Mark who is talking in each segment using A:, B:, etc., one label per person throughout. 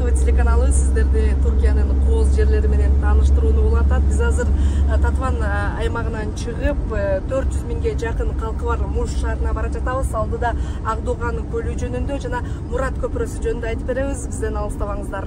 A: ТВ телеканалы сиздерди Түркиянын кооз жерлери менен тааныштырууну улантат. Биз азыр Татван аймагынан чыгып 400 миңге жакын калкы бар Муш шаарына бара жатабыз. Алдыда Агдууган көлү жөнүндө жана Мурат көпүрөсү жөнүндө айтып беребиз. Бизден алыстабаңыздар.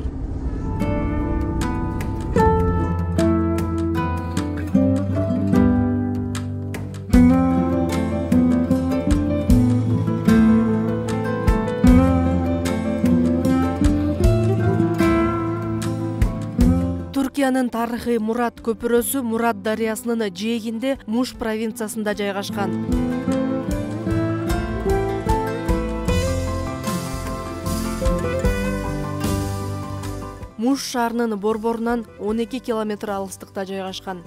A: Түркиянын тарыхый Мурат көпүрөсү Мурат дарыясынын жээгинде Муш провинциясында жайгашкан. Муш шаарынын борборунан 12 километр алыстыкта жайгашкан.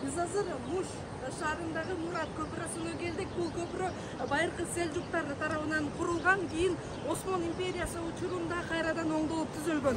A: Биз азыр Муш шаарындагы Мурат көпүрөсүнө келдик. Бул көпүрө байыркы селжуктар тарабынан курулган, кийин Осман империясы учурунда кайрадан оңдолуп түзүлгөн.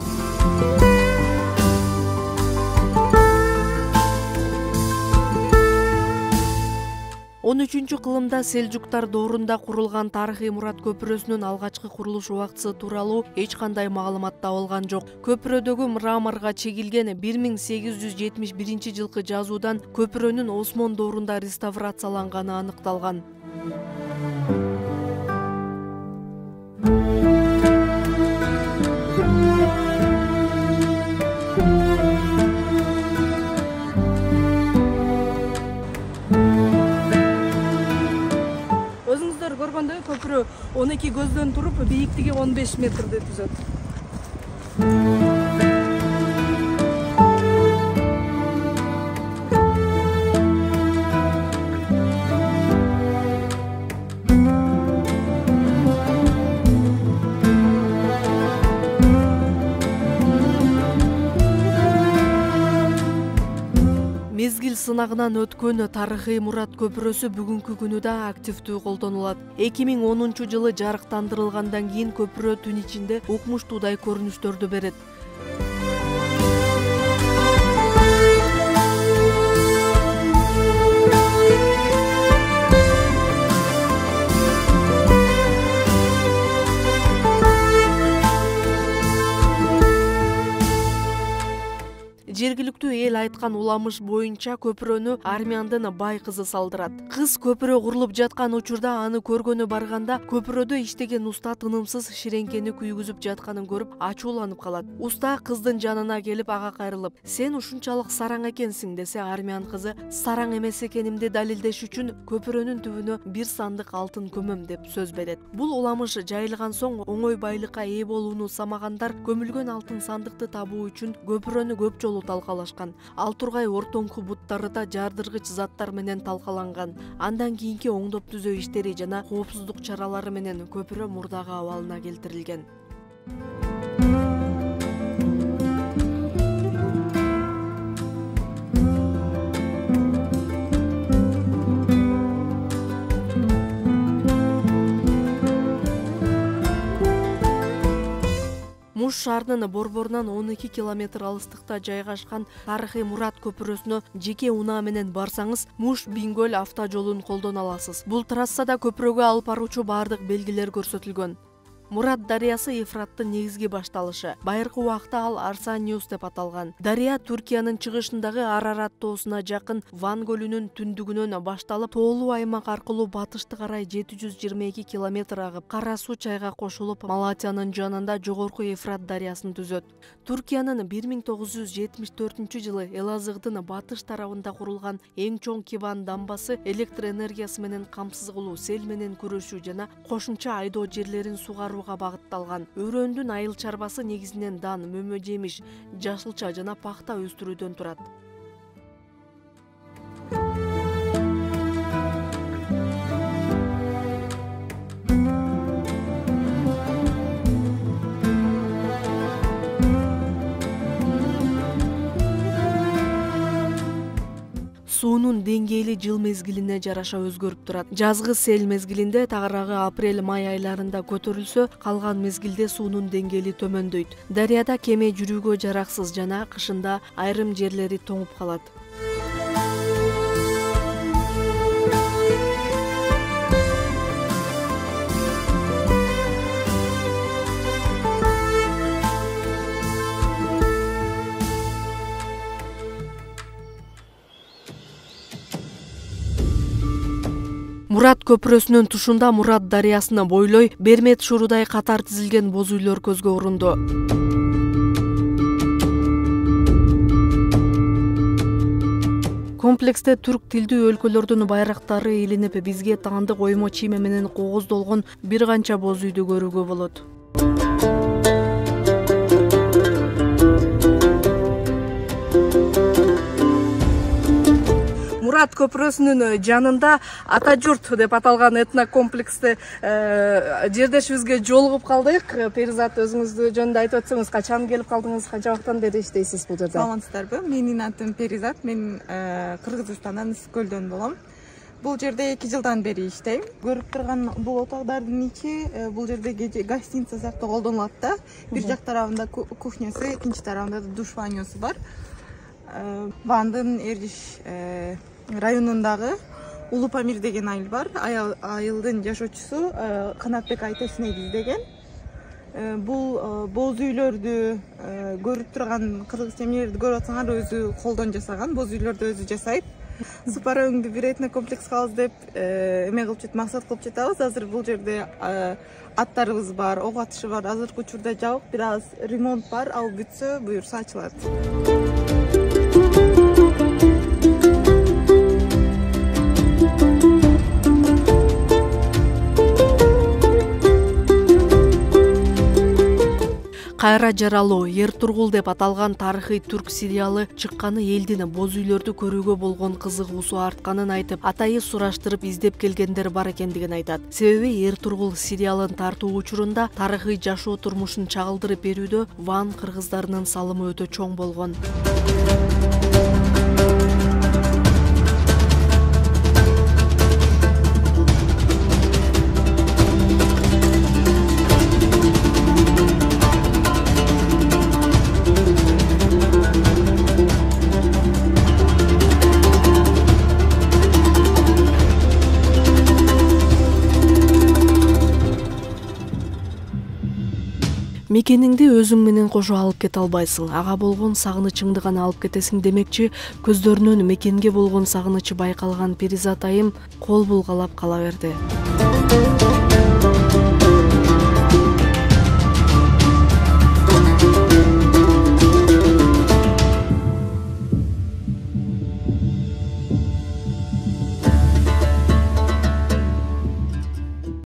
A: 13 кылымда селжуктар доорунда курулган тарыхый Мурат көпүрөсүнүн алгачкы курулуш убактысы тууралуу эч кандай маалымат табылган жок. Көпүрөдөгү мраморго чегилген 1871 жылкы жазуудан көпүрөнүн Осман доорунда реставрацияланганы аныкталган. Өзүңүздөр көргөндөй көпүрө 12 көздөн туруп, бийиктиги 15 метрди түзөт. Мезгил сынагынан өткөн тарыхый Мурат көпүрөсү бүгүнкү күнү да активдүү колдонулат. 2010 жылы жарыктандырылгандан кийин көпүрө түн ичинде укмуштуудай көрүнүштөрдү берет. Жергиликтүү эл айткан уламыш боюнча көпүрөнү армяндын бай кызы салдырат. Кыз көпүрө курулуп жаткан учурда аны көргөнү барганда көпүрөдө иштеген уста тынымсыз ширеңкени күйгүзүп жатканын көрүп ачууланып калат. Уста кыздын жанына келип ага кайрылып, "Сен ушунчалык сараң экенсиң" десе, армян кызы "Сараң эмес экенимди далилдеш үчүн көпүрөнүн түбүнө 1 сандык алтын көмөм" деп сөз берет. Бул уламыш жайылган соң оңой байлыкка ээ болууну самагандар көмүлгөн алтын сандыкты табуу үчүн көпүрөнү көп жолу талкалашкан. Ал тургай ортоңку буттары да жардыргыч заттар менен талкаланган. Андан кийинки оңдоп түзөө иштери жана коопсуздук чаралары менен көпүрө мурдагы абалына келтирилген. Муш шаарынын борборунан 12 километр алыстыкта жайгашкан тарыхый Мурат көпүрөсүнө жеке унаа менен барсаңыз, Муш-Бингөл автожолун колдоно аласыз. Бул трассада көпүрөгө алып баруучу бардык белгилер көрсөтүлгөн. Мурат дарыясы Ефраттын негизги башталышы. Байыркы убакта ал Арсаниус деп аталган. Дарыя Түркиянын чыгышындагы Арарат тоосуна жакын Ван көлүнүн түндүгүнөн башталып, тоолуу аймак аркылуу батышты карай 722 километр агып, Кара суу чайга кошулуп, Малатиянын жанында жогорку Ефрат дарыясын түзөт. Түркиянын 1974 жылы Элазыгдын батыш тарабында курулган эң чоң Киван дамбасы электр энергиясы менен камсыз кылуу, сел менен күрөшүү жана кошумча айдоо жерлерин сугаруу багытталган. Өрөөндүн айыл чарбасы негизинен дан, мөмө жемиш, жашылча жана пахта өстүрүүдөн турат. Суунун деңгээли жыл мезгилине жараша өзгөрүп турат. Жазгы сел мезгилинде тагыраагы апрель-май айларында көтөрүлсө, калган мезгилде суунун деңгээли төмөндөйт. Дарыяда кеме жүрүүгө жараксыз жана кышында айрым жерлери тоңуп калат. Мурат көпүрөсүнүн тушунда Мурат дарыясына бойлой Бермет шуурудай катар тизилген боз үйлөр көзгө урунду. Комплексте түрк тилдүү өлкөлөрдүн байрактары илинип, бизге таандык оймо чийме менен кооздолгон бир канча боз үйдү көрүүгө болот. Мурат көпүрөсүнүн жанында Ата журт деп аталган этнокомплексте жердешибизге жолугуп калдык. Перизат, өзүңүздү жөнүндө айтып өтсөңүз, качан келип калдыңыз, канча убакыттан бери иштейсиз бул жерде?
B: Саламатсыздарбы? Менин атым Перизат, мен Кыргызстандан Ысыкөлдөн болом. Бул жерде 2 жылдан бери иштейм. Көрүп турган бул отогдордун ичи бул жерде гостиница сыяктуу колдонулат да. Бир жак тарабында кухнясы, экинчи тарабында душ ваннасы бар. Вандын Эрдиш районундагы Улуу Памир деген айыл бар. Айылдын жашоочусу Канатбек Айтесинек издеген. Бул боз үйлөрдү көрүп турган кыргыз эмнелерди көрүп атсаңар, өзү колдон жасаган боз үйлөрдү өзү жасайт. Супара өңдү бир этнокомплекс кылабыз деп эме кылып жатабыз, максат кылып жатабыз. Азыр бул жерде аттарыбыз бар, ок атышы бар. Азыркы учурда жабык, бир аз ремонт бар. Ал бүтсө, буюрса ачылат. Кайра жаралуу Ертургул деп аталган тарыхый түрк сериалы чыкканы элдин боз үйлөрдү көрүүгө болгон кызыгуусу артканын айтып, атайы сураштырып издеп келгендер бар экендигин айтат. Себеби Ертургул сериалын тартуу учурунда тарыхый жашоо турмушун чагылдырып берүүдө Ван кыргыздарынын салымы өтө чоң болгон. Мекениңди өзүң менен кошо алып кете албайсың. Ага болгон сагынычыңды гана алып кетесиң демекчи, көздөрүнөн мекенге болгон сагынычы байкалган Перизат айым кол булгалап кала берди.